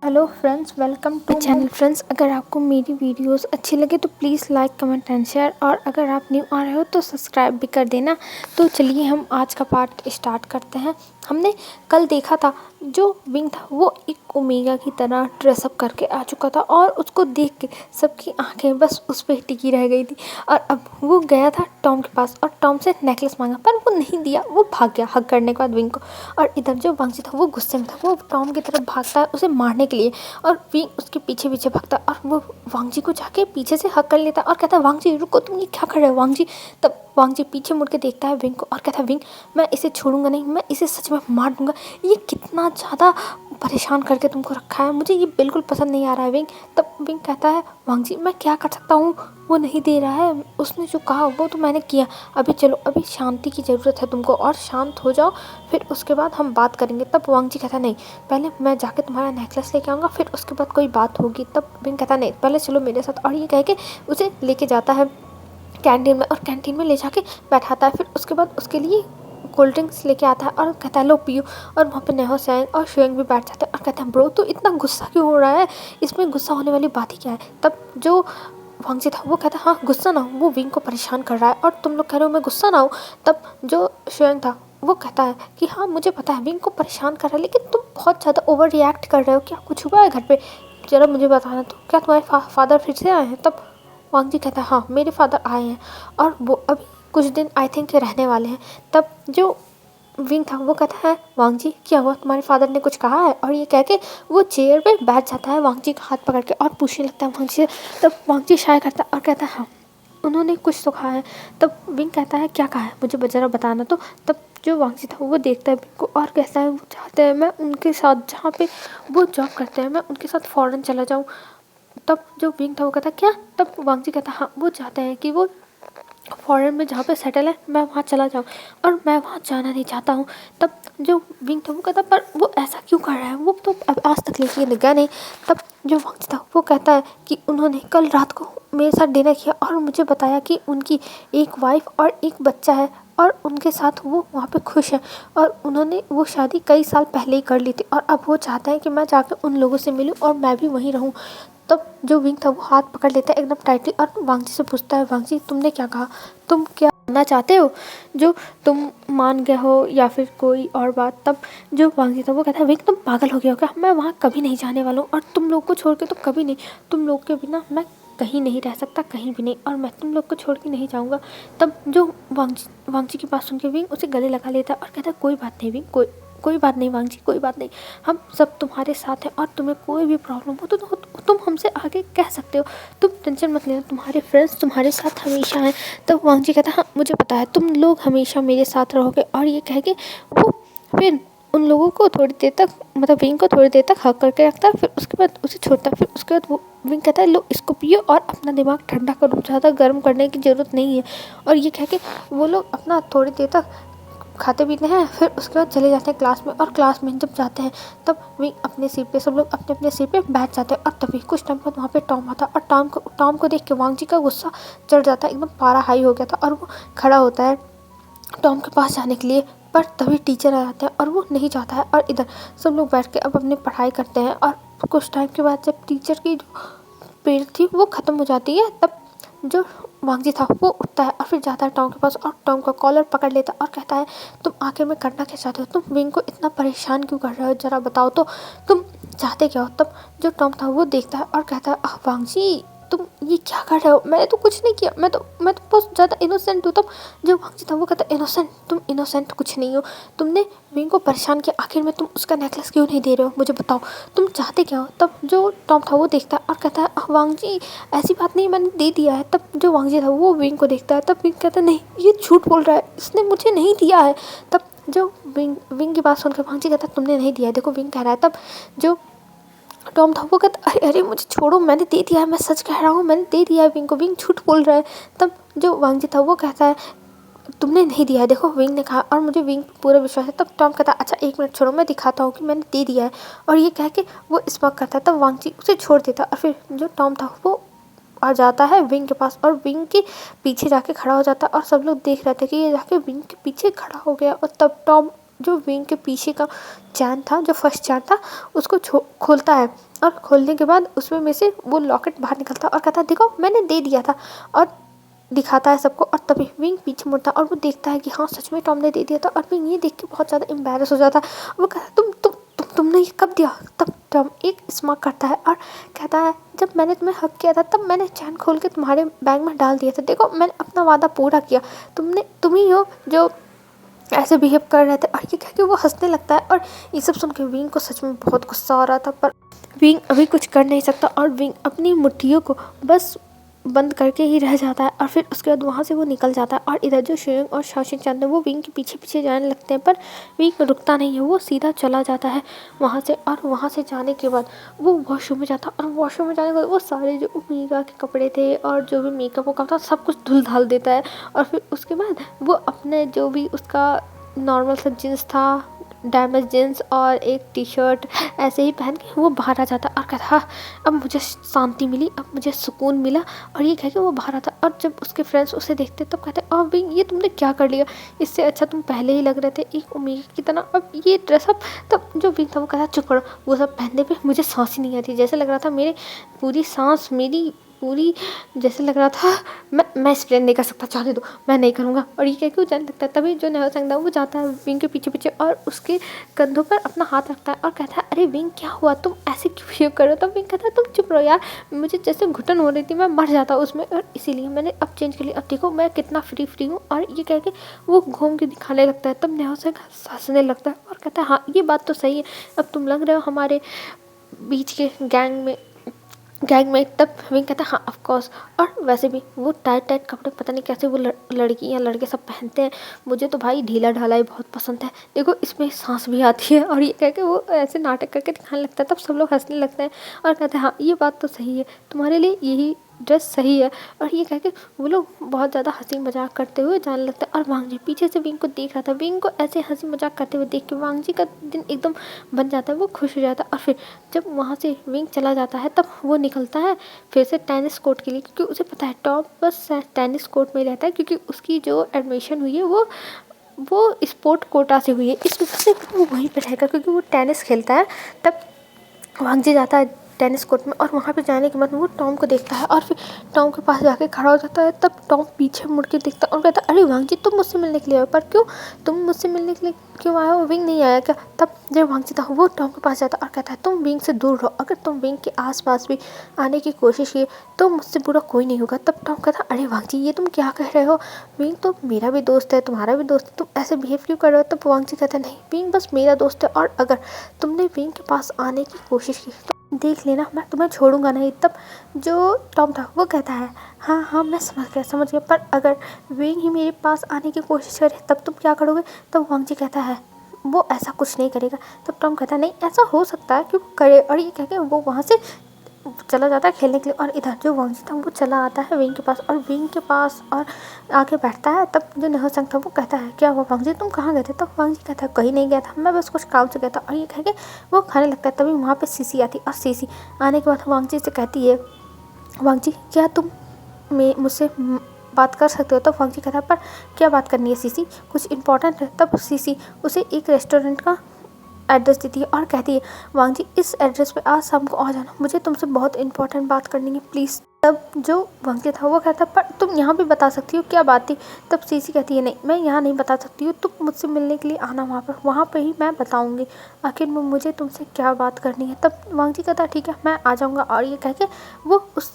Hello friends, welcome to channel. Friends, अगर आपको मेरी वीडियोस अच्छी लगे तो please like comment and share, और अगर आप न्यू आ रहे हो तो सब्सक्राइब भी कर देना। तो चलिए हम आज का पार्ट स्टार्ट करते हैं। हमने कल देखा था जो विंग था वो एक ओमेगा की तरह ड्रेसअप करके आ चुका था, और उसको देख के सबकी आंखें बस उस पर टिकी रह गई थी। और अब वो गया था टॉम के पास और टॉम से नेकलेस मांगा, पर वो नहीं दिया। वो भाग गया हग करने के बाद विंग को। और इधर जो वांगजी था वो गुस्से में था, वो टॉम की तरफ भागता है उसे मारने के लिए, और विंग उसके पीछे पीछे भागता और वो वांगजी को जाके पीछे से हक कर लेता और कहता है, वांगजी रुको, तुम ये क्या कर रहे हो वांगजी। तब वांगजी पीछे मुड़ के देखता है विंग को और कहता है, विंग मैं इसे छोड़ूंगा नहीं, मैं इसे सच में मार दूंगा। ये कितना ज़्यादा परेशान करके तुमको रखा है, मुझे ये बिल्कुल पसंद नहीं आ रहा है विंग। तब विंग कहता है, वांगजी मैं क्या कर सकता हूँ, वो नहीं दे रहा है, उसने जो कहा वो तो मैंने किया। अभी चलो, अभी शांति की ज़रूरत है तुमको, और शांत हो जाओ, फिर उसके बाद हम बात करेंगे। तब वांगजी कहता नहीं, पहले मैं जाके तुम्हारा नेकलेस लेके आऊँगा, फिर उसके बाद कोई बात होगी। तब विंग कहता नहीं, पहले चलो मेरे साथ, और ये कह के उसे लेके जाता है कैंटीन में, और कैंटीन में ले जाके बैठाता है। फिर उसके बाद उसके लिए कोल्ड ड्रिंक्स लेके आता है और कहता है लो पियो। और वहाँ पे नेहो सैंग और शुएंग भी बैठ जाते हैं और कहते हैं, ब्रो तो इतना गुस्सा क्यों हो रहा है, इसमें गुस्सा होने वाली बात ही क्या है। तब जो वांगजी था वो कहता है, हाँ गुस्सा ना हो, वो विंग को परेशान कर रहा है, और तुम लोग कह रहे हो मैं गुस्सा ना हूँ। तब जो शुएंग था वो कहता है कि हाँ मुझे पता है विंग को परेशान कर रहा है, लेकिन तुम बहुत ज़्यादा ओवर रिएक्ट कर रहे हो, क्या कुछ हुआ है घर पे, ज़रा मुझे बताना। तो क्या तुम्हारे फादर फिर से आए हैं। तब वांगजी कहता है, हाँ मेरे फादर आए हैं, और वो अभी कुछ दिन आई थिंक रहने वाले हैं। तब जो विंग था वो कहता है, वांगजी क्या हुआ, तुम्हारे फादर ने कुछ कहा है। और ये कह के वो चेयर पे बैठ जाता है वांगजी का हाथ पकड़ के और पूछने लगता है वांगजी से। तब वांगजी शाय करता है और कहता है, हाँ उन्होंने कुछ तो कहा है। तब विंग कहता है, क्या कहा है मुझे ज़रा बताना। तो तब जो वांगजी था वो देखता है विंग को और कहता है, वो चाहते हैं मैं उनके साथ जहाँ पे वो जॉब करते हैं मैं उनके साथ फ़ौरन चला जाऊँ। तब जो विंग था वो कहता क्या। तब वांगजी कहता, हाँ वो चाहते हैं कि वो फॉरेन में जहाँ पे सेटल है मैं वहाँ चला जाऊँ, और मैं वहाँ जाना नहीं चाहता हूँ। तब जो विंग था वो कहता, पर वो ऐसा क्यों कर रहा है, वो तो अब आज तक लेके गया नहीं। तब जो वांगजी था वो कहता है कि उन्होंने कल रात को मेरे साथ डिनर किया और मुझे बताया कि उनकी एक वाइफ और एक बच्चा है, और उनके साथ वो वहाँ पे खुश है, और उन्होंने वो शादी कई साल पहले ही कर ली थी, और अब वो चाहते हैं कि मैं जाकर उन लोगों से मिलूँ और मैं भी वहीं रहूँ। तब जो विंग था वो हाथ पकड़ लेता है एकदम टाइटली और वांगजी से पूछता है, वांगजी तुमने क्या कहा, तुम क्या जानना चाहते हो, जो तुम मान गए हो या फिर कोई और बात। तब जो वांगजी था वो कहता है, विंग तुम पागल हो गए हो क्या, मैं वहाँ कभी नहीं जाने वाला हूँ, और तुम लोग को छोड़ के तो कभी नहीं, तुम लोग के बिना मैं कहीं नहीं रह सकता, कहीं भी नहीं, और मैं तुम लोग को छोड़ के नहीं जाऊँगा। तब जो वांगजी की बात सुन के विंग उसे गले लगा लेता है और कहता है, कोई बात नहीं विंग, कोई बात नहीं वांगजी, कोई बात नहीं, हम सब तुम्हारे साथ हैं, और तुम्हें कोई भी प्रॉब्लम हो तो तुम हमसे आगे कह सकते हो, तुम टेंशन मत लेना, तुम्हारे फ्रेंड्स तुम्हारे साथ हमेशा हैं। तब वांगजी कहता है, हाँ मुझे पता है तुम लोग हमेशा मेरे साथ रहोगे। और ये कह के वो फिर उन लोगों को थोड़ी देर तक, मतलब विंग को थोड़ी देर तक हक करके रखता है, फिर उसके बाद उसे छोड़ता है। फिर उसके बाद वो विंग कहता है, लो इसको पियो और अपना दिमाग ठंडा करो, ज़्यादा गर्म करने की ज़रूरत नहीं है। और ये कह के वो लोग अपना थोड़ी देर तक खाते पीते हैं, फिर उसके बाद चले जाते हैं क्लास में। और क्लास में जब जाते हैं तब विंग अपने सीट पे, सब लोग अपने अपने सीट पे बैठ जाते हैं, और तभी कुछ टाइम बाद वहाँ पे टॉम आता है, और टॉम को देख के वांगजी का गुस्सा चढ़ जाता है, एकदम पारा हाई हो गया था, और वो खड़ा होता है टॉम के पास जाने के लिए। पर तभी टीचर आ जाते हैं और वो नहीं जाता है, और इधर सब लोग बैठ के अब अपनी पढ़ाई करते हैं। और कुछ टाइम के बाद जब टीचर की जो पीरियड थी वो ख़त्म हो जाती है, तब जो वांगजी था वो उठता है और फिर जाता है टॉम के पास, और टॉम का कॉलर पकड़ लेता है और कहता है, तुम आखिर में करना क्या चाहते हो, तुम विंग को इतना परेशान क्यों कर रहे हो, ज़रा बताओ तो तुम चाहते क्या हो। तब जो टॉम था वो देखता है और कहता है, वांगजी तुम ये क्या कर रहे हो, मैंने तो कुछ नहीं किया, मैं तो बहुत ज़्यादा इनोसेंट हूँ। तब जो वांगजी था वो कहता है, इनोसेंट, तुम इनोसेंट कुछ नहीं हो, तुमने विंग को परेशान किया, आखिर में तुम उसका नेकलेस क्यों नहीं दे रहे हो, मुझे बताओ तुम चाहते क्या हो। तब जो टॉम था वो देखता है और कहता है, वांगजी ऐसी बात नहीं, मैंने दे दिया है। तब जो वांगजी था वो विंग को देखता है, तब विंग कहता है, नहीं ये झूठ बोल रहा है, इसने मुझे नहीं दिया है। तब जो विंग की बात सुनकर वांगजी कहता है, तुमने नहीं दिया है, देखो विंग कह रहा है। तब जो टॉम था वो कहता, अरे अरे मुझे छोड़ो, मैंने दे दिया है, मैं सच कह रहा हूँ, मैंने दे दिया है विंग को, विंग झूठ बोल रहा है। तब जो वांगजी था वो कहता है, तुमने नहीं दिया है, देखो विंग ने कहा, और मुझे विंग पर पूरा विश्वास है। तब टॉम कहता है, अच्छा एक मिनट छोड़ो, मैं दिखाता हूँ कि मैंने दे दिया है। और ये कह के वो स्मॉक करता है। तब वांगजी उसे छोड़ देता, और फिर जो टॉम था वो आ जाता है विंग के पास, और विंग के पीछे जाके खड़ा हो जाता है, और सब लोग देख रहे थे कि ये जाके विंग के पीछे खड़ा हो गया। और तब टॉम जो विंग के पीछे का चैन था, जो फर्स्ट चैन था, उसको खोलता है और खोलने के बाद उसमें में से वो लॉकेट बाहर निकलता और कहता है देखो मैंने दे दिया था, और दिखाता है सबको। और तभी विंग पीछे मुड़ता और वो देखता है कि हाँ सच में टॉम ने दे दिया था, और विंग ये देख के बहुत ज़्यादा एम्बैरस हो जाता है। वो कहता है तुमने ये कब दिया? तब टॉम एक स्मार्ट करता है और कहता है जब मैंने तुम्हें हक किया था तब मैंने चैन खोल के तुम्हारे बैग में डाल दिया था, देखो मैंने अपना वादा पूरा किया, तुम ही हो जो ऐसे बिहेव कर रहे थे। और ये कह के वो हंसने लगता है। और ये सब सुन के विंग को सच में बहुत गुस्सा आ रहा था, पर विंग अभी कुछ कर नहीं सकता और विंग अपनी मुट्ठियों को बस बंद करके ही रह जाता है। और फिर उसके बाद वहाँ से वो निकल जाता है। और इधर जो शुयोंग और शाओशिंग-चान है वो विंग के पीछे पीछे जाने लगते हैं, पर विंग रुकता नहीं है, वो सीधा चला जाता है वहाँ से। और वहाँ से जाने के बाद वो वॉशरूम में जाता है, और वॉशरूम में जाने के बाद वो सारे जो ओमेगा के कपड़े थे और जो भी मेकअप वोकअप था सब कुछ धुल धाल देता है। और फिर उसके बाद वो अपने जो भी उसका नॉर्मल सा जीन्स था, डैमेज जीन्स और एक टी शर्ट ऐसे ही पहन के वो बाहर आ जाता और कहता हाँ अब मुझे शांति मिली, अब मुझे सुकून मिला। और ये कह के वो बाहर आता। और जब उसके फ्रेंड्स उसे देखते तब कहते अब भी ये तुमने क्या कर लिया, इससे अच्छा तुम पहले ही लग रहे थे एक ओमेगा की तरह, अब ये ड्रेसअप। तब जो विंग था वो कहता चुप करो, वो सब पहनने पे मुझे सांस ही नहीं आती, जैसे लग रहा था मेरे पूरी सांस मेरी पूरी जैसे लग रहा था मैं एक्सप्लेन नहीं कर सकता, जाने दो मैं नहीं करूँगा। और ये कह के वो जाने लगता है। तभी जो नेहा संगदा वो जाता है विंग के पीछे पीछे और उसके कंधों पर अपना हाथ रखता है और कहता है अरे विंग क्या हुआ, तुम ऐसे क्यों बिहेव कर रहे हो? तब विंग कहता है तुम चुप रहो यार, मुझे जैसे घुटन हो रही थी, मैं मर जाता उसमें, और इसीलिए मैंने अब चेंज कर लिया, अब देखो मैं कितना फ्री हूँ। और ये कह के वो घूम के दिखाने लगता है। तब नेहा संगदा हंसने लगता है और कहता है हाँ ये बात तो सही है, अब तुम लग रहे हो हमारे बीच के गैंग में। तब विंग कहता है हाँ ऑफ कोर्स, और वैसे भी वो टाइट कपड़े पता नहीं कैसे वो लड़की या लड़के सब पहनते हैं, मुझे तो भाई ढीला ढाला ही बहुत पसंद है, देखो इसमें सांस भी आती है। और ये कह के वो ऐसे नाटक करके दिखाने लगता है। तब सब लोग हंसने लगते हैं और कहते हैं हाँ ये बात तो सही है, तुम्हारे लिए यही ड्रेस सही है। और ये कह के वो लोग बहुत ज़्यादा हंसी मजाक करते हुए जाने लगते हैं। और वांगजी पीछे से विंग को देख रहा था, विंग को ऐसे हंसी मजाक करते हुए देख के वांगजी का दिन एकदम बन जाता है, वो खुश हो जाता है। और फिर जब वहाँ से विंग चला जाता है तब वो निकलता है फिर से टेनिस कोर्ट के लिए, क्योंकि उसे पता है टॉम बस टेनिस कोर्ट में रहता है, क्योंकि उसकी जो एडमिशन हुई है वो स्पोर्ट कोटा से हुई है, इस वजह से वो वहीं पर रहेगा क्योंकि वो टेनिस खेलता है। तब वांगजी जाता है टेनिस कोर्ट में और वहाँ पे जाने के बाद वो टॉम को देखता है और फिर टॉम के पास जाके खड़ा हो जाता है। तब टॉम पीछे मुड़ के देखता है और कहता है अरे वांगजी तुम मुझसे मिलने के लिए आए, पर क्यों तुम मुझसे मिलने के लिए क्यों आए हो, विंग नहीं आया क्या? तब जब वांगजी था वो टॉम के पास जाता और कहता है तुम विंग से दूर रहो, अगर तुम विंग के आसपास भी आने की कोशिश की तो मुझसे बुरा कोई नहीं होगा। तब टॉम कहता अरे वांगजी ये तुम क्या कह रहे हो, विंग तो मेरा भी दोस्त है तुम्हारा भी दोस्त है, तुम ऐसे बिहेव क्यों कर रहे हो? तब वांगजी कहता नहीं विंग बस मेरा दोस्त है, और अगर तुमने विंग के पास आने की कोशिश की तो देख लेना मैं तुम्हें छोड़ूंगा नहीं। तब जो टॉम था वो कहता है हाँ मैं समझ गया, पर अगर विंग ही मेरे पास आने की कोशिश करे तब तुम क्या करोगे? तब वांगजी कहता है वो ऐसा कुछ नहीं करेगा। तब टॉम कहता है नहीं ऐसा हो सकता है कि वो करे, और ये कह के वो वहाँ से चला जाता है खेलने के लिए। और इधर जो वांगजी था वो चला आता है विंग के पास और विंग के पास और आके बैठता है। तब जो नेहा संग था वो कहता है क्या हुआ वांगजी तुम कहाँ गए थे? तब वांगजी कहता है कहीं नहीं गया था, मैं बस कुछ काम से गया था, और ये कह के वो खाने लगता है। तभी वहाँ पे सीसी आती और सीसी आने के बाद वांगजी से कहती है वांगजी क्या तुम मुझसे बात कर सकते हो? तब वांगजी कहता है पर क्या बात करनी है सीसी, कुछ इंपॉर्टेंट है? तब सीसी उसे एक रेस्टोरेंट का एड्रेस देती है और कहती है वांगजी इस एड्रेस पे आज शाम को आ जाना, मुझे तुमसे बहुत इंपॉर्टेंट बात करनी है प्लीज़। तब जो वांगजी था वो कहता पर तुम यहाँ भी बता सकती हो क्या बात थी? तब सीसी कहती है नहीं मैं यहाँ नहीं बता सकती हूँ, तुम मुझसे मिलने के लिए आना वहाँ पर ही मैं बताऊँगी आखिर मुझे तुमसे क्या बात करनी है। तब वांगजी कहता ठीक है मैं आ जाऊँगा, और ये कह के वो उस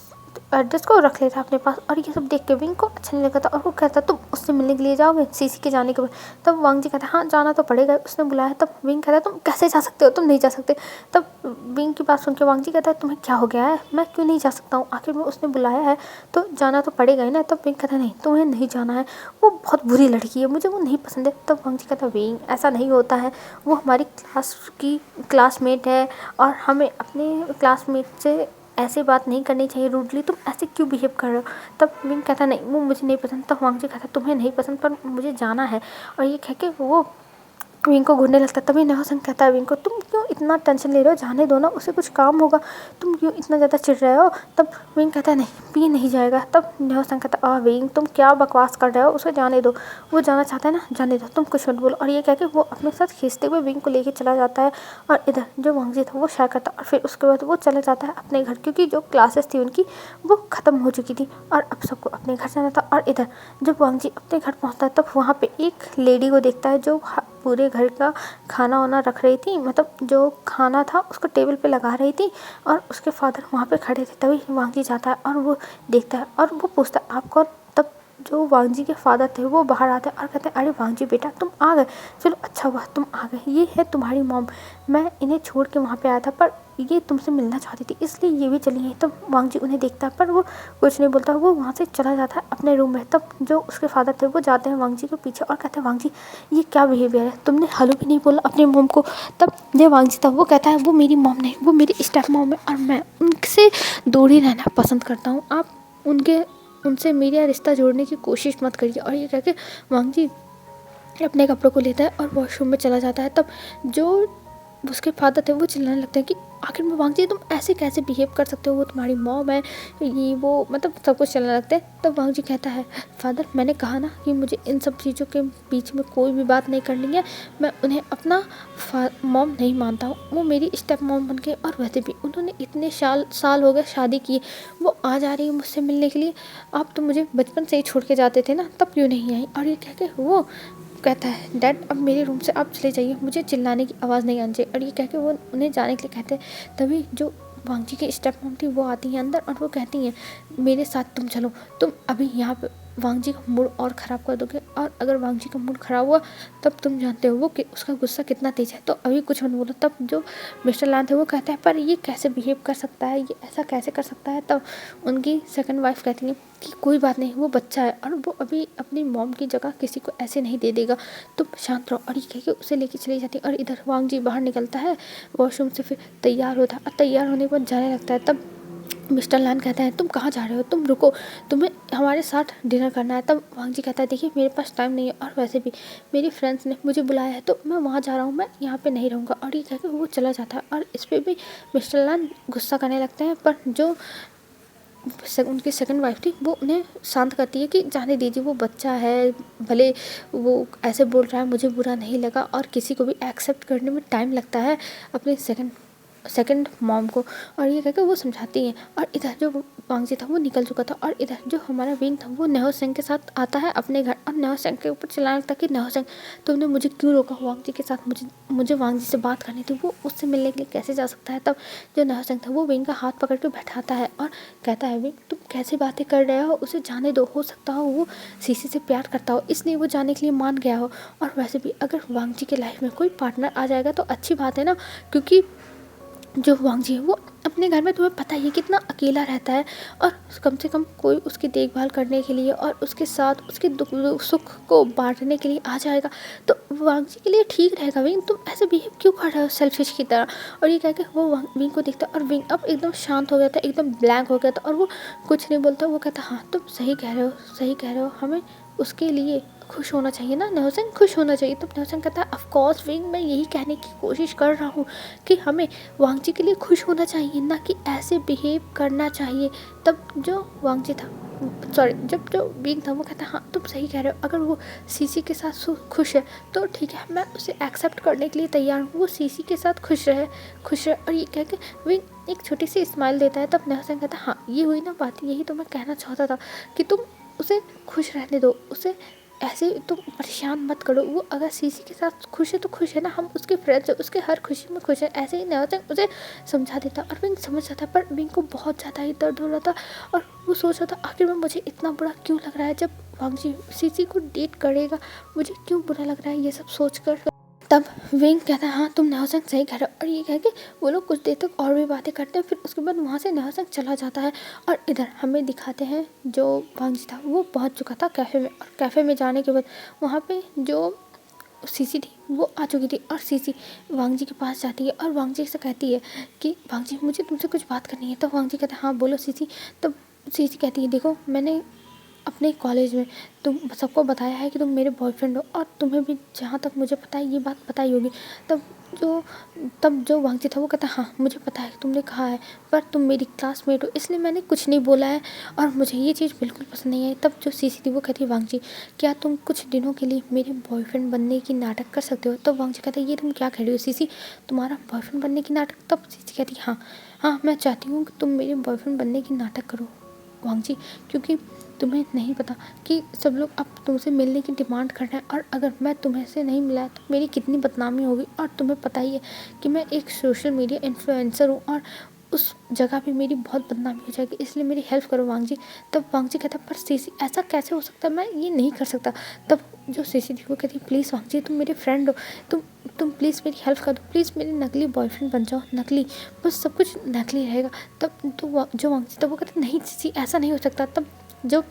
एड्रेस को रख लेता अपने पास। और ये सब देख के विंग को अच्छा नहीं लगा था और वो कहता तुम उससे मिलने के लिए जाओगे सीसी के जाने के बाद? तब वांगजी कहता हाँ जाना तो पड़ेगा, उसने बुलाया। तब विंग कहता तुम कैसे जा सकते हो, तुम नहीं जा सकते। तब विंग की बात सुन के वांगजी कहता है तुम्हें क्या हो गया है, मैं क्यों नहीं जा सकता हूँ, आखिर में उसने बुलाया है तो जाना तो पड़ेगा ही ना। तब विंग कहता नहीं तुम्हें नहीं जाना है, वो बहुत बुरी लड़की है, मुझे वो नहीं पसंद है। तब वांगजी कहता विंग ऐसा नहीं होता है, वो हमारी क्लासमेट है और हमें अपने क्लासमेट से ऐसे बात नहीं करनी चाहिए रूडली, तुम ऐसे क्यों बिहेव कर रहे हो? तब विंग कहता नहीं वो मुझे नहीं पसंद। तब वांगजी कहता तुम्हें नहीं पसंद पर मुझे जाना है, और ये कह के वो विंग को घूरने लगता है। तभी नहुसंग कहता है विंग को, तुम क्यों इतना टेंशन ले रहे हो, जाने दो ना, उसे कुछ काम होगा, तुम क्यों इतना ज़्यादा चिढ़ रहे हो। तब विंग कहता है नहीं, पी नहीं जाएगा। तब नहुसंग कहता है विंग तुम क्या बकवास कर रहे हो, उसे जाने दो, वो जाना चाहता है ना, जाने दो, तुम कुछ मत बोलो। और ये कह के वो अपने साथ खींचते हुए विंग को लेके चला जाता है। और इधर जो वांगजी था वो शाय करता, और फिर उसके बाद वो चला जाता है अपने घर, क्योंकि जो क्लासेस थी उनकी वो ख़त्म हो चुकी थी और अब सबको अपने घर जाना था। और इधर जब वांगजी अपने घर पहुंचता है तब वहाँ पे एक लेडी को देखता है जो पूरे घर का खाना वाना रख रही थी, मतलब जो खाना था उसको टेबल पे लगा रही थी, और उसके फादर वहाँ पे खड़े थे। तभी वांगजी जाता है और वो देखता है और वो पूछता है आप कौन। तब जो वांगजी के फादर थे वो बाहर आते हैं और कहते हैं अरे वांगजी बेटा तुम आ गए, चलो अच्छा हुआ तुम आ गए, ये है तुम्हारी मॉम, मैं इन्हें छोड़ के वहाँ पे आया था पर ये तुमसे मिलना चाहती थी इसलिए ये भी चली गई। तब वांगजी उन्हें देखता है पर वो कुछ नहीं बोलता, वो वहाँ से चला जाता है अपने रूम में। तब जो उसके फादर थे वो जाते हैं वांगजी के पीछे और कहते हैं वांगजी ये क्या बिहेवियर है, तुमने हेलो भी नहीं बोला अपने मॉम को। तब जो वांगजी था वो कहता है वो मेरी मॉम नहीं, वो मेरी स्टेप मॉम है और मैं उनसे दूर ही रहना पसंद करता हूँ, आप उनसे मेरा रिश्ता जोड़ने की कोशिश मत करिए। और ये कह के वांगजी अपने कपड़ों को लेता है और वॉशरूम में चला जाता है। तब जो उसके फादर थे वो चिल्लाने लगते हैं कि आखिर में वांगजी तुम ऐसे कैसे बिहेव कर सकते हो, वो तुम्हारी मॉम है, ये वो, मतलब सब कुछ चलने लगते हैं। तब वांगजी कहता है फादर मैंने कहा ना कि मुझे इन सब चीज़ों के बीच में कोई भी बात नहीं करनी है, मैं उन्हें अपना मॉम नहीं मानता हूँ, वो मेरी स्टेप मॉम बन गई और वैसे भी उन्होंने इतने साल हो गए शादी किए, वो आ जा रही है मुझसे मिलने के लिए, आप तो मुझे बचपन से ही छोड़ के जाते थे ना, तब क्यों नहीं आई। और ये कह के वो कहता है डैड अब मेरे रूम से आप चले जाइए, मुझे चिल्लाने की आवाज़ नहीं आनी चाहिए। और ये कह के वो उन्हें जाने के लिए कहते हैं। तभी जो वांगजी की स्टेप मॉम थी वो आती हैं अंदर और वो कहती हैं मेरे साथ तुम चलो, तुम अभी यहाँ पे वांगजी का मूड और ख़राब कर दोगे, और अगर वांगजी का मूड ख़राब हुआ तब तुम जानते हो वो कि उसका गुस्सा कितना तेज़ है, तो अभी कुछ मत बोलो। तब जो मिस्टर लान थे वो कहते हैं पर ये कैसे बिहेव कर सकता है, ये ऐसा कैसे कर सकता है। तब उनकी सेकंड वाइफ कहती है कि कोई बात नहीं, वो बच्चा है और वो अभी अपनी मॉम की जगह किसी को ऐसे नहीं दे देगा, तुम शांत रहो। और ये कह के उसे लेके चली जाती है। और इधर वांगजी बाहर निकलता है वॉशरूम से, फिर तैयार होता है और तैयार होने के बाद जाने लगता है। तब मिस्टर लान कहता है तुम कहाँ जा रहे हो, तुम रुको, तुम्हें हमारे साथ डिनर करना है। तब वांगजी कहता है देखिए मेरे पास टाइम नहीं है और वैसे भी मेरी फ्रेंड्स ने मुझे बुलाया है तो मैं वहाँ जा रहा हूँ, मैं यहाँ पे नहीं रहूँगा। और ये कहकर वो चला जाता है और इस पर भी मिस्टर लान गुस्सा करने लगते हैं, पर जो उनकी सेकंड वाइफ थी वो उन्हें शांत करती है कि जाने दीजिए, वो बच्चा है, भले वो ऐसे बोल रहा है मुझे बुरा नहीं लगा, और किसी को भी एक्सेप्ट करने में टाइम लगता है अपने सेकंड मॉम को। और ये कहकर वो समझाती हैं। और इधर जो वांगजी था वो निकल चुका था और इधर जो हमारा विंग था वो नहुसंग के साथ आता है अपने घर और नहुसंग के ऊपर चिल्लाने लगता कि नहुसंग तुमने मुझे क्यों रोका वांगजी के साथ, मुझे वांगजी से बात करनी थी, वो उससे मिलने के लिए कैसे जा सकता है। तब जो नहुसंग था वो विंग का हाथ पकड़ के बैठाता है और कहता है विंग तुम कैसी बातें कर रहे हो, उसे जाने दो, हो सकता हो वो सीसी से प्यार करता हो इसलिए वो जाने के लिए मान गया हो, और वैसे भी अगर वांगजी के लाइफ में कोई पार्टनर आ जाएगा तो अच्छी बात है ना, क्योंकि जो वांगजी है वो अपने घर में तुम्हें पता ही है कितना अकेला रहता है, और कम से कम कोई उसकी देखभाल करने के लिए और उसके साथ उसके दुख सुख को बांटने के लिए आ जाएगा तो वांगजी के लिए ठीक रहेगा। विंग तुम ऐसे बिहेव क्यों कर रहे हो सेल्फिश की तरह। और ये कह के वो विंग को देखता और विंग अब एकदम शांत हो गया था, एकदम ब्लैंक हो गया था और वो कुछ नहीं बोलता। वो कहता हाँ तुम सही कह रहे हो, सही कह रहे हो, हमें उसके लिए खुश होना चाहिए ना नहुसंग, खुश होना चाहिए। तो नहुसंग कहता है ऑफ कोर्स विंग, मैं यही कहने की कोशिश कर रहा हूँ कि हमें वांगजी के लिए खुश होना चाहिए, ना कि ऐसे बिहेव करना चाहिए। तब जो वांगजी था जब जो विंग था वो कहता है हाँ तुम सही कह रहे हो, अगर वो सीसी के साथ खुश है तो ठीक है, मैं उसे एक्सेप्ट करने के लिए तैयार हूँ, वो सीसी के साथ खुश रहे। और ये कह के विंग एक छोटी सी स्माइल देता है। तब नहुसंग कहता है हाँ ये हुई ना बात, यही तो मैं कहना चाहता था कि तुम उसे खुश रहने दो, उसे ऐसे तुम परेशान मत करो, वो अगर सीसी के साथ खुश है तो खुश है ना, हम उसके फ्रेंड्स हैं, उसके हर खुशी में खुश है। ऐसे ही नहुसंग उसे समझा देता और विंग समझ जाता, पर विंग को बहुत ज़्यादा ही दर्द हो रहा था और वो सोच रहा था आखिर में मुझे इतना बुरा क्यों लग रहा है, जब वांगजी सीसी को डेट करेगा मुझे क्यों बुरा लग रहा है ये सब सोच कर। तब विंग कहता है हाँ तुम नहुसंग सही कह रहे हो, और ये कह के वो लोग कुछ देर तक और भी बातें करते हैं, फिर उसके बाद वहाँ से नहुसंग चला जाता है। और इधर हमें दिखाते हैं जो वांगजी था वो पहुँच चुका था कैफ़े में, और कैफ़े में जाने के बाद वहाँ पे जो सीसी थी वो आ चुकी थी और सीसी वांगजी के पास जाती है और वांगजी से कहती है कि वांगजी मुझे तुमसे कुछ बात करनी है। तो वांगजी कहता है हाँ बोलो सीसी। तब सीसी कहती है देखो मैंने अपने कॉलेज में तुम सबको बताया है कि तुम मेरे बॉयफ्रेंड हो, और तुम्हें भी जहाँ तक मुझे पता है ये बात पता ही होगी। तब जो तब जो वांगजी था वो कहता हाँ मुझे पता है कि तुमने कहा है, पर तुम मेरी क्लासमेट हो इसलिए मैंने कुछ नहीं बोला है और मुझे ये चीज़ बिल्कुल पसंद नहीं आई। तब जो सीसी थी वो कहती वांगजी क्या तुम कुछ दिनों के लिए मेरे बॉयफ्रेंड बनने की नाटक कर सकते हो। तब वांगजी कहता ये तुम क्या कह रही हो सीसी, तुम्हारा बॉयफ्रेंड बनने की नाटक। तब सीसी कहती हाँ मैं चाहती हूँ कि तुम मेरे बॉयफ्रेंड बनने की नाटक करो वांगजी, क्योंकि तुम्हें नहीं पता कि सब लोग अब तुमसे मिलने की डिमांड कर रहे हैं, और अगर मैं तुम्हें से नहीं मिला तो मेरी कितनी बदनामी होगी। और तुम्हें पता ही है कि मैं एक सोशल मीडिया इन्फ्लुएंसर हूँ और उस जगह पे मेरी बहुत बदनामी हो जाएगी, इसलिए मेरी हेल्प करो वांगजी। तब वांगजी कहता पर सीसी ऐसा कैसे हो सकता है, मैं ये नहीं कर सकता। तब जो सीसी थी वो कहती प्लीज़ वांगजी तुम मेरे फ्रेंड हो, तुम प्लीज़ मेरी हेल्प कर दो, प्लीज़ मेरे नकली बॉयफ्रेंड बन जाओ, नकली, बस सब कुछ नकली रहेगा। तब तो जो वांगजी तब वो कहते नहीं सीसी ऐसा नहीं हो सकता। तब जो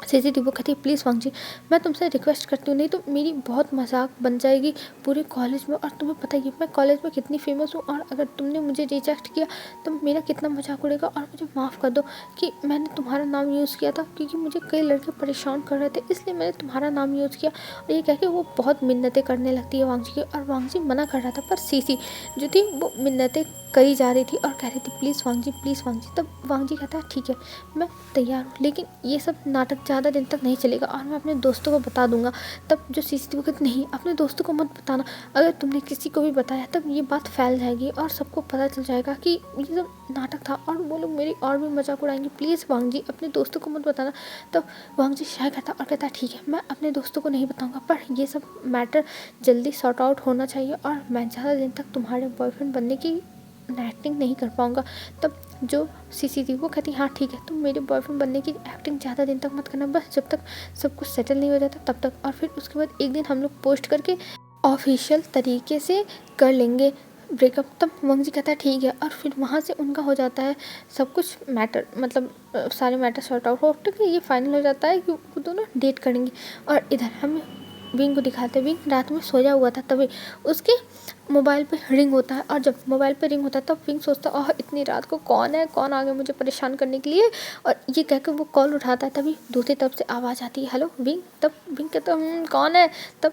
सीसी थी वो कहती है प्लीज़ वांगजी मैं तुमसे रिक्वेस्ट करती हूँ, नहीं तो मेरी बहुत मजाक बन जाएगी पूरे कॉलेज में, और तुम्हें पता ही है मैं कॉलेज में कितनी फेमस हूँ, और अगर तुमने मुझे रिजेक्ट किया तो मेरा कितना मजाक उड़ेगा। और मुझे माफ़ कर दो कि मैंने तुम्हारा नाम यूज़ किया था, क्योंकि मुझे कई लड़के परेशान कर रहे थे इसलिए मैंने तुम्हारा नाम यूज़ किया। और ये कह के वो बहुत मिन्नतें करने लगती है वांगजी की, और वांगजी मना कर रहा था, पर सीसी जो थी वो मिन्नतें करी जा रही थी और कह रही थी प्लीज़ वांगजी। तब वांगजी कहता है ठीक है मैं तैयार हूँ, लेकिन ये सब नाटक ज़्यादा दिन तक नहीं चलेगा और मैं अपने दोस्तों को बता दूंगा। तब जो सीसीटीवी कहती नहीं अपने दोस्तों को मत बताना, अगर तुमने किसी को भी बताया तब ये बात फैल जाएगी और सबको पता चल जाएगा कि ये सब नाटक था और वो लोग मेरी और भी मजाक उड़ाएंगे, प्लीज़ वांगजी अपने दोस्तों को मत बताना। तब वांगजी शाय करता और कहता ठीक है मैं अपने दोस्तों को नहीं बताऊँगा, पर ये सब मैटर जल्दी सॉर्ट आउट होना चाहिए और मैं ज़्यादा दिन तक तुम्हारे बॉयफ्रेंड बनने की एक्टिंग नहीं कर पाऊँगा। तब जो सीसी थी वो कहती हाँ ठीक है तुम मेरे बॉयफ्रेंड बनने की एक्टिंग ज़्यादा दिन तक मत करना, बस जब तक सब कुछ सेटल नहीं हो जाता तब तक। और फिर उसके बाद एक दिन हम लोग पोस्ट करके ऑफिशियल तरीके से कर लेंगे ब्रेकअप। तब वांगजी कहता है ठीक है, और फिर वहाँ से उनका हो जाता है सब कुछ मैटर, मतलब सारे मैटर सॉर्ट आउट हो के ये फाइनल हो जाता है कि वो दोनों डेट करेंगे। और इधर हम विंग को दिखाते विंग रात में सोया हुआ था, तभी उसके मोबाइल पे रिंग होता है, और जब मोबाइल पे रिंग होता है तब विंग सोचता है ओह इतनी रात को कौन है, कौन आ गया मुझे परेशान करने के लिए, और ये कहकर वो कॉल उठाता है। तभी दूसरी तरफ से आवाज़ आती है हेलो विंग। तब विंग कहता है कौन है। तब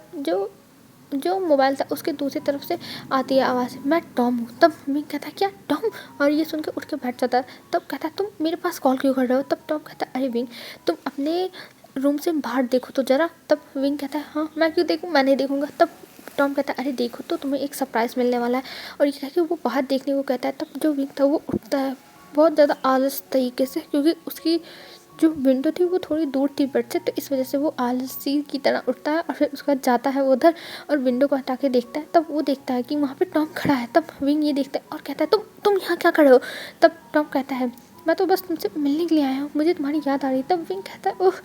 जो मोबाइल था उसके दूसरी तरफ से आती है आवाज़ मैं टॉम हूँ। तब विंग कहता है क्या टॉम, और ये सुन के उठ के बैठ जाता है। तब कहता है तुम मेरे पास कॉल क्यों कर रहे हो। तब टॉम कहता है अरे विंग तुम अपने रूम से बाहर देखो तो ज़रा। तब विंग कहता है हाँ मैं क्यों देखूँ, मैं नहीं देखूँगा। तब टॉम कहता है अरे देखो तो तुम्हें एक सरप्राइज़ मिलने वाला है, और ये कह के वो बाहर देखने को कहता है। तब जो विंग था वो उठता है बहुत ज़्यादा आलस तरीके से, क्योंकि उसकी जो विंडो थी वो थोड़ी दूर थी बेड से, तो इस वजह से वो आलसी की तरह उठता है और फिर उसके बाद जाता है वो उधर और विंडो को हटा के देखता है। तब वो देखता है कि वहाँ पे टॉम खड़ा है। तब विंग ये देखता है और कहता है तुम यहाँ क्या खड़े हो। तब टॉम कहता है मैं तो बस तुमसे मिलने के लिए आया हूँ, मुझे तुम्हारी याद आ रही है। तब विंग कहता है ओह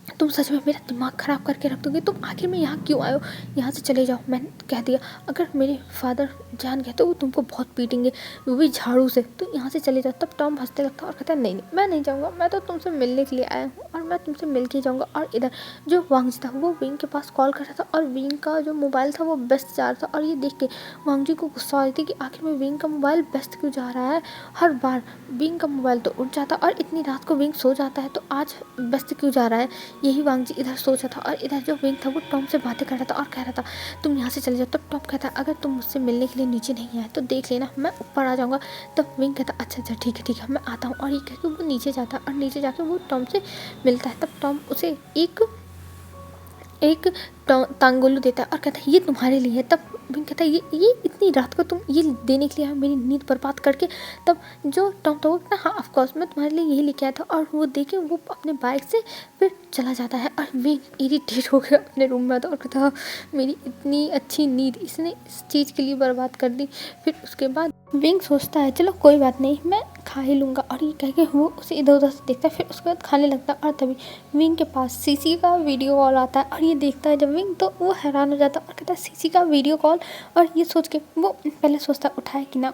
तुम सच में मेरा दिमाग ख़राब करके रख दोगे, तुम आखिर में यहाँ क्यों आए हो, यहाँ से चले जाओ। मैंने कह दिया अगर मेरे फादर जान गए तो वो तुमको बहुत पीटेंगे, वो भी झाड़ू से, तो यहाँ से चले जाओ। तब टॉम हंसने लगता और कहता है नहीं मैं नहीं जाऊँगा, मैं तो तुमसे मिलने के लिए आया हूँ और मैं तुमसे मिल के जाऊँगा। और इधर जो वांगजी था वो विंग के पास कॉल कर रहा था और विंग का जो मोबाइल था वो व्यस्त जा रहा था, और ये देख के वांगजी को गुस्सा आ रही थी कि आखिर में विंग का मोबाइल व्यस्त क्यों जा रहा है। हर बार विंग का मोबाइल तो उठ जाता और इतनी रात को विंग सो जाता है, तो आज व्यस्त क्यों जा रहा है, यही वांगजी इधर सोचा था। और इधर जो विंग था वो टॉम से बातें कर रहा था और कह रहा था तुम यहाँ से चले जाओ। तब टॉम कहता अगर तुम मुझसे मिलने के लिए नीचे नहीं आए तो देख लेना मैं ऊपर आ जाऊँगा। तब विंग कहता अच्छा ठीक है मैं आता हूँ, और ये कहकर वो नीचे जाता और नीचे जाकर वो टॉम से मिलता है। तब टॉम उसे एक तांगोलू देता है और कहता है ये तुम्हारे लिए है। तब विंग कहता है ये इतनी रात को तुम ये देने के लिए आए मेरी नींद बर्बाद करके। तब जो टॉम था वो कहता हाँ ऑफकोर्स मैं तुम्हारे लिए यही लेके आया था, और वो देखे वो अपने बाइक से फिर चला जाता है। और विंग इरिटेट हो गया अपने रूम में आता और कहता हाँ मेरी इतनी अच्छी नींद इसने इस चीज़ के लिए बर्बाद कर दी। फिर उसके बाद विंग सोचता है चलो कोई बात नहीं मैं खा ही लूँगा, और ये कह के वो उसे इधर उधर से देखता है, फिर उसके बाद खाने लगता है। और तभी विंग के पास सीसी का वीडियो कॉल आता है और ये देखता है जब विंग तो वो हैरान हो जाता है और कहता है सीसी का वीडियो कॉल। और ये सोच के वो पहले सोचता है उठाए कि ना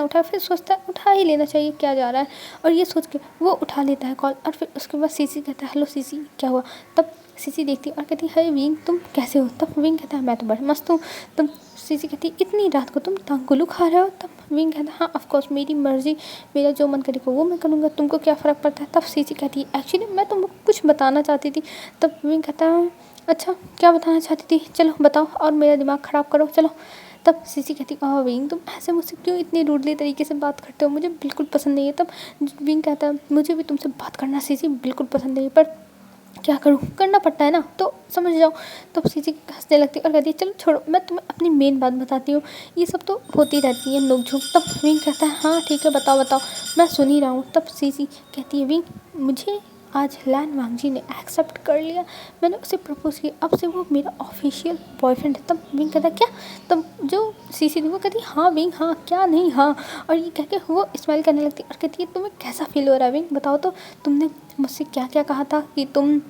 उठाए, फिर सोचता है उठा ही लेना चाहिए क्या जा रहा है, और ये सोच के वो उठा लेता है कॉल। और फिर उसके बाद सीसी कहता है हेलो सीसी क्या हुआ। तब सीसी देखती है और कहती है, विंग तुम कैसे हो? तब विंग कहता है, मैं तो बड़ा मस्त हूँ। तब सीसी कहती है, इतनी रात को तुम तांगुलू खा रहे हो? तब विंग कहता है, हाँ ऑफकोर्स, मेरी मर्जी, मेरा जो मन करेगा वो मैं करूँगा, तुमको क्या फ़र्क पड़ता है? तब सीसी कहती है, एक्चुअली मैं तुमको कुछ बताना चाहती थी। तब विंग कहता है, अच्छा क्या बताना चाहती थी, चलो बताओ और मेरा दिमाग ख़राब करो, चलो। तब सीसी कहती, विंग तुम ऐसे मुझसे क्यों इतनी रूडली तरीके से बात करते हो, मुझे बिल्कुल पसंद नहीं है। तब विंग कहता है, मुझे भी तुमसे बात करना सीसी बिल्कुल पसंद नहीं है, पर क्या करूँ, करना पड़ता है ना, तो समझ जाओ। तब सीसी हंसने लगती है और कहती है, चलो छोड़ो, मैं तुम्हें अपनी मेन बात बताती हूँ, ये सब तो होती रहती है नोक-झोंक। तब विंग कहता है, हाँ ठीक है, बताओ बताओ, मैं सुन ही रहा हूँ। तब सीसी कहती है, विंग मुझे आज लैन वांगजी ने एक्सेप्ट कर लिया, मैंने उसे प्रपोज किया, अब से वो मेरा ऑफिशियल बॉयफ्रेंड है। तब विंग कहता है, क्या? तब जो सीसी थी वो कहती है, हाँ विंग, हाँ क्या नहीं हाँ, और ये कह के वो स्माइल करने लगती है और कहती है, तुम्हें कैसा फील हो रहा है विंग, बताओ तो, तुमने मुझसे क्या क्या कहा था कि तुम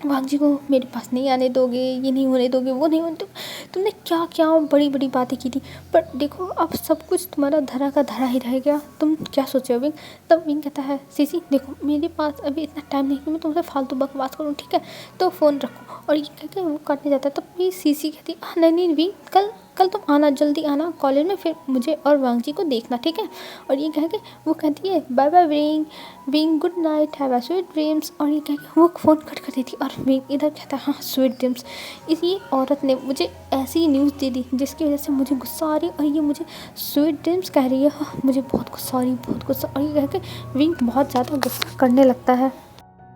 वांगजी को मेरे पास नहीं आने दोगे, ये नहीं होने दोगे, वो नहीं होने दोगे, तुमने क्या क्या बड़ी बड़ी बातें की थी, पर देखो अब सब कुछ तुम्हारा धरा का धरा ही रह गया, तुम क्या सोचे हो विंग? तब विंग कहता है, सीसी देखो मेरे पास अभी इतना टाइम नहीं कि मैं तुमसे फालतू बकवास करूँ, ठीक है, तो फ़ोन रखो। और ये कह के वो काटने जाता है। तब भी सीसी कहती है, नहीं नहीं विंग, कल कल तुम आना, जल्दी आना कॉलेज में, फिर मुझे और वांगजी को देखना, ठीक है। और ये कह के वो कहती है, bye bye wing, wing good night, have a sweet dreams. और ये कह के वो फ़ोन कट कर देती और विंग इधर कहता है, हाँ स्वीट ड्रीम्स, इसी औरत ने मुझे ऐसी न्यूज़ दे दी जिसकी वजह से मुझे गुस्सा आ रही है और ये मुझे स्वीट ड्रीम्स कह रही है, हाँ, मुझे बहुत गुस्सा आ रही है, बहुत गुस्सा। और ये कह के विंग बहुत ज़्यादा गुस्सा करने लगता है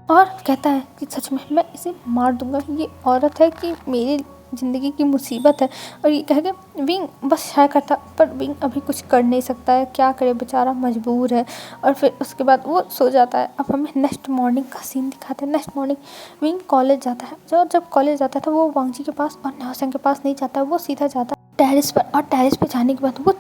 और कहता है कि सच में मैं इसे मार दूंगा, ये औरत है कि मेरी ज़िंदगी की मुसीबत है। और ये कह के विंग बस शाय करता, पर विंग अभी कुछ कर नहीं सकता है, क्या करे बेचारा, मजबूर है। और फिर उसके बाद वो सो जाता है। अब हमें नेक्स्ट मॉर्निंग का सीन दिखाते हैं। नेक्स्ट मॉर्निंग विंग कॉलेज जाता है। जब कॉलेज जाता था वो वांगजी के पास और न्योसेंग के पास नहीं जाता, वो सीधा जाता है टेरिस पर। और टेरिस पर जाने के बाद वो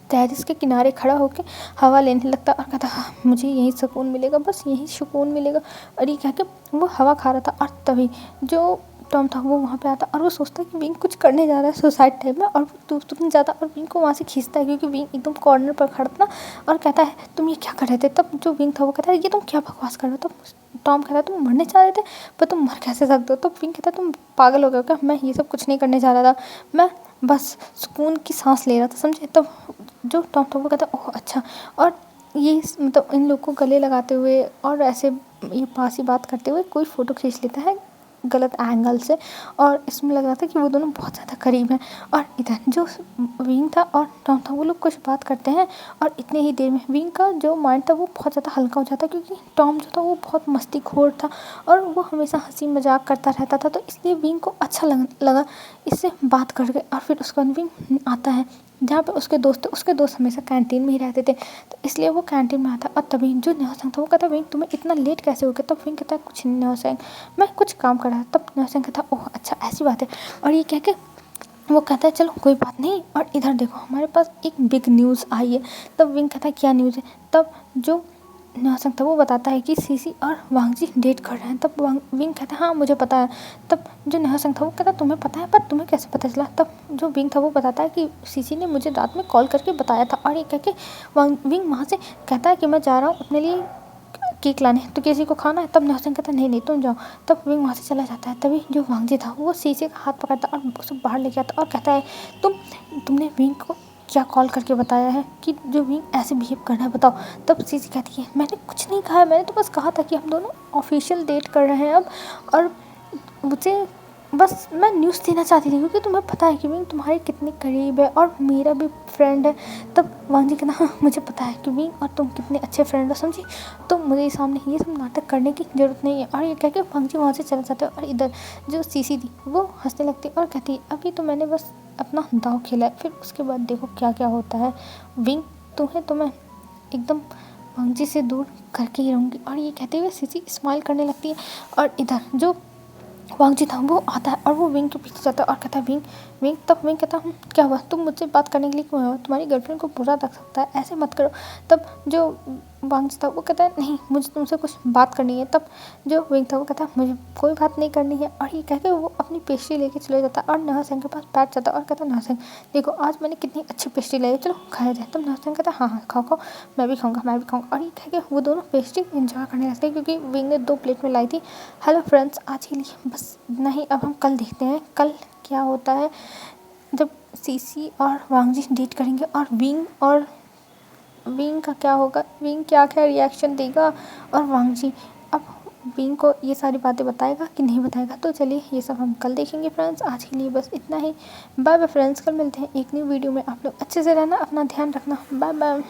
टेरिस के किनारे खड़ा होकर हवा लेने लगता और कहता, हाँ मुझे यहीं सुकून मिलेगा, बस यहीं सुकून मिलेगा। और ये कह के वो हवा खा रहा था और तभी जो टॉम था वो वहाँ पे आता और वो सोचता है कि विंग कुछ करने जा रहा है सुसाइड टाइप में, और वो तुरंत जाता और विंग को वहाँ से खींचता है, क्योंकि विंग एकदम कॉर्नर पर खड़ा था और कहता है, तुम ये क्या कर रहे थे? तब जो विंग था वो कहता है, ये तुम क्या बकवास कर रहे हो? तब टॉम कहता है, तुम मरने चाह रहे थे, पर तुम मर कैसे सकते हो? तब विंग कहता है, तुम पागल हो गए हो क्या? मैं ये सब कुछ नहीं करने जा रहा था, मैं बस सुकून की सांस ले रहा था, समझे? तब जो टॉम था वो कहता, ओह अच्छा। और ये मतलब इन लोग को गले लगाते हुए और ऐसे ये पास ही बात करते हुए कोई फ़ोटो खींच लेता है गलत एंगल से, और इसमें लग रहा था कि वो दोनों बहुत ज़्यादा करीब हैं। और इधर जो विंग था और टॉम था वो लोग कुछ बात करते हैं और इतने ही देर में विंग का जो माइंड था वो बहुत ज़्यादा हल्का हो जाता है, क्योंकि टॉम जो था वो बहुत मस्तीखोर था और वो हमेशा हंसी मजाक करता रहता था, तो इसलिए विंग को अच्छा लगा इससे बात करके। और फिर उसके बाद विंग आता है जहाँ पे उसके दोस्त हमेशा कैंटीन में ही रहते थे, तो इसलिए वो कैंटीन में आता। और तभी जो न्योसेंग था वो कहता, विंग तुम्हें इतना लेट कैसे हो गया? तब विंग कहता है, कुछ नहीं न्योसेंग, मैं कुछ काम कर रहा था। तब न्योसेंग कहता, ओह अच्छा ऐसी बात है। और ये कह के वो कहता है, चलो कोई बात नहीं, और इधर देखो हमारे पास एक बिग न्यूज़ आई है। तब विंग कहता है, क्या न्यूज़ है? तब जो न्योसेंग था वो बताता है कि सीसी और वांगजी डेट कर रहे हैं। तब विंग कहता है, हाँ मुझे पता है। तब जो न्योसेंग था वो कहता है, तुम्हें पता है, पर तुम्हें कैसे पता चला? तब जो विंग था वो बताता है कि सीसी ने मुझे रात में कॉल करके बताया था। और ये कह के विंग वहाँ से कहता है कि मैं जा रहा हूँ अपने लिए केक लाने, तो किसी को खाना है? तब न्योसेंग कहता है, नहीं नहीं तुम जाओ। तब विंग वहाँ से चला जाता है। तभी जो वांगजी था वो सीसी का हाथ पकड़ता और उसे बाहर लेके आता और कहता है, तुमने विंग को क्या कॉल करके बताया है कि जो विंग ऐसे बिहेव कर रहा है, बताओ। तब सीसी कहती है, मैंने कुछ नहीं कहा है, मैंने तो बस कहा था कि हम दोनों ऑफिशियल डेट कर रहे हैं अब, और मुझे बस मैं न्यूज़ देना चाहती थी, क्योंकि तुम्हें पता है कि विंग तुम्हारे कितने करीब है और मेरा भी फ्रेंड है। तब वांगजी कहना, हाँ मुझे पता है कि विंग और तुम कितने अच्छे फ्रेंड हो, समझी? तो मुझे सामने ये सब नाटक करने की ज़रूरत नहीं है। और ये कह के वांगजी वहाँ से चला जाता है। और इधर जो सीसी थी वो हंसने लगती और कहती है, अभी तो मैंने बस अपना दाव खेला है, फिर उसके बाद देखो क्या क्या होता है। विंग तो मैं एकदम वांगजी से दूर करके ही रहूँगी। और ये कहते हुए सीसी स्माइल करने लगती है। और इधर जो वांगजी था वो आता है और वो विंग के पीछे जाता है और कहता है, विंग। तब विंग कहता है, क्या हुआ? तुम मुझसे बात करने के लिए क्यों आए हो? तुम्हारी गर्लफ्रेंड को बुरा लग सकता है, ऐसे मत करो। तब जो वांग था वो कहता है नहीं मुझे तुमसे कुछ बात करनी है। तब जो विंग था वो कहता है मुझे कोई बात नहीं करनी है, और ये कह के वो अपनी पेस्ट्री लेके चले जाता है और नाहर के पास बैठ जाता है और कहता है नाहर देखो आज मैंने कितनी अच्छी पेस्ट्री लाई है, चलो खाया जाए। तब नाहर कहता है हाँ हाँ खाओ खाओ, मैं भी खाऊंगा। और ये कह के वो दोनों पेस्ट्री एंजॉय करने लगते हैं क्योंकि विंग ने 2 प्लेट में लाई थी। हेलो फ्रेंड्स, आज के लिए बस इतना ही। अब हम कल देखते हैं कल क्या होता है जब सीसी और वांगजी डेट करेंगे, और विंग का क्या होगा, विंग क्या क्या रिएक्शन देगा, और वांगजी अब विंग को ये सारी बातें बताएगा कि नहीं बताएगा। तो चलिए ये सब हम कल देखेंगे फ्रेंड्स। आज के लिए बस इतना ही। बाय बाय फ्रेंड्स, कल मिलते हैं एक न्यू वीडियो में। आप लोग अच्छे से रहना, अपना ध्यान रखना। Bye bye.